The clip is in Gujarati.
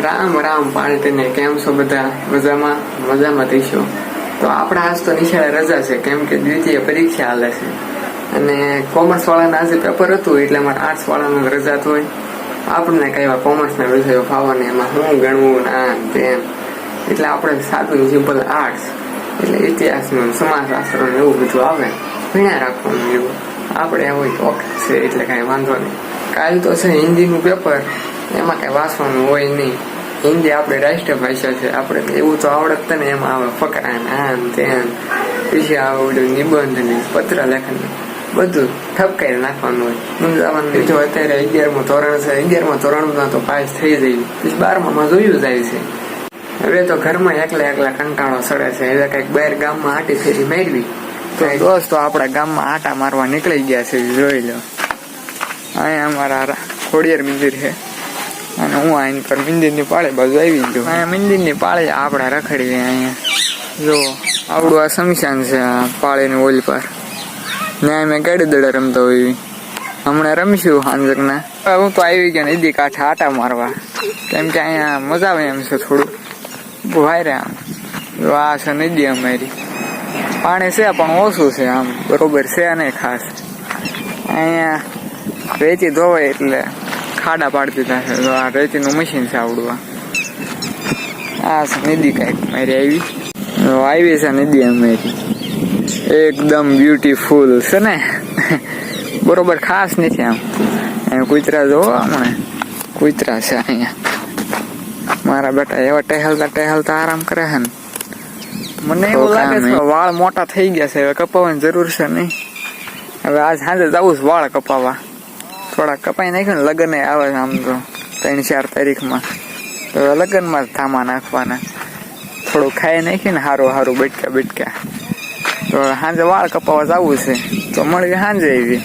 રામ રામ પાર્ટીને કેમ છો બધા? મજામાં થઈશો. તો આપણા આજ તો નિશાળે રજા છે, કેમ કે દ્વિતીય પરીક્ષા હાલે છે અને કોમર્સ વાળાના આજે પેપર હતું એટલે અમારે આર્ટ્સ વાળાને રજા હોય. આપણને કઈ કોમર્સના વિષયો ફાવવાને એમાં શું ગણવું આ તેમ, એટલે આપણે સાદું સિમ્પલ આર્ટ્સ એટલે ઇતિહાસનું સમાજશાસ્ત્રનું એવું બધું આવે ભણ્યા રાખવાનું. એવું આપણે હોય તો છે એટલે કાંઈ વાંધો નહીં. કાલ તો છે હિન્દીનું પેપર, એમાં કઈ વાંચવાનું હોય નહીં. હિન્દી આપણી રાષ્ટ્ર ભાષા છે, આપણે એવું તો આવડત ને એમાં આવે ફકરા આમ તેમ પછી આવડે નિબંધ ને પત્ર લેખન બધું ઠપકાઈ નાખવાનું હોય. સમજાવવાનું જો અત્યારે 11મું ધોરણ છે, 11મા ધોરણમાં તો પાસ થઈ જાય, પછી 12મામાં જોયું જાય છે. હવે તો ઘરમાં એકલા કંટાળો સડે છે, એટલે કઈક બહાર ગામમાં આટી ફેરી મેળવી તો દોસ્તો આપણા ગામમાં આટા મારવા નીકળી ગયા છે. જોઈ લો, અહીંયા અમારા ખોડિયાર મંદિર છે અને હું આઈન પર મંદિરની પાળે બાજુ આવી ગયો. અહીંયા મંદિરની પાળે આપણે રખડીએ. અહીંયા જો આવડું આ શમશાન છે, આ પાળીની ઓલી પર. ત્યાં મેં ગાડી દડા રમતા હોય, હમણાં રમીશું હાંજકના. હું તો આવી ગયો નદી કાંઠે આટા મારવા, કેમ કે અહીંયા મજા આવે એમ છે થોડું ભાઈ આમ. જો આ છે નદી અમારી, પાણી છે પણ ઓછું છે, આમ બરોબર છે નહીં ખાસ. અહીંયા રેતી ધોવાય એટલે ખાડા પાડી દીધા છે. આ રેતીનું મશીન છે આવડું. આ નદી કઈક મારી આવી છે નદી અમારી, એકદમ બ્યુટીફુલ છે ને, બરોબર ખાસ નથી. આમ કૂતરા જોવો, હમણાં કૂતરા છે અહીંયા. મારા બેટા એવા ટહેલતા આરામ કરે છે ને. મને એવું લાગે છે વાળ મોટા થઈ ગયા છે, હવે કપાવવાની જરૂર છે નહીં. હવે આજ સાંજે જવું છે વાળ કપાવવા. થોડા કપાઈ નાખ્યું ને, લગ્ન આવે છે આમ તો 3-4 તારીખમાં, તો લગ્નમાં જ ધામા નાખવાના. થોડું ખાઈ નાખીને સારું બટકા તો સાંજે વાળ કપાવવા જવું છે. તો મળીએ સાંજે આવી.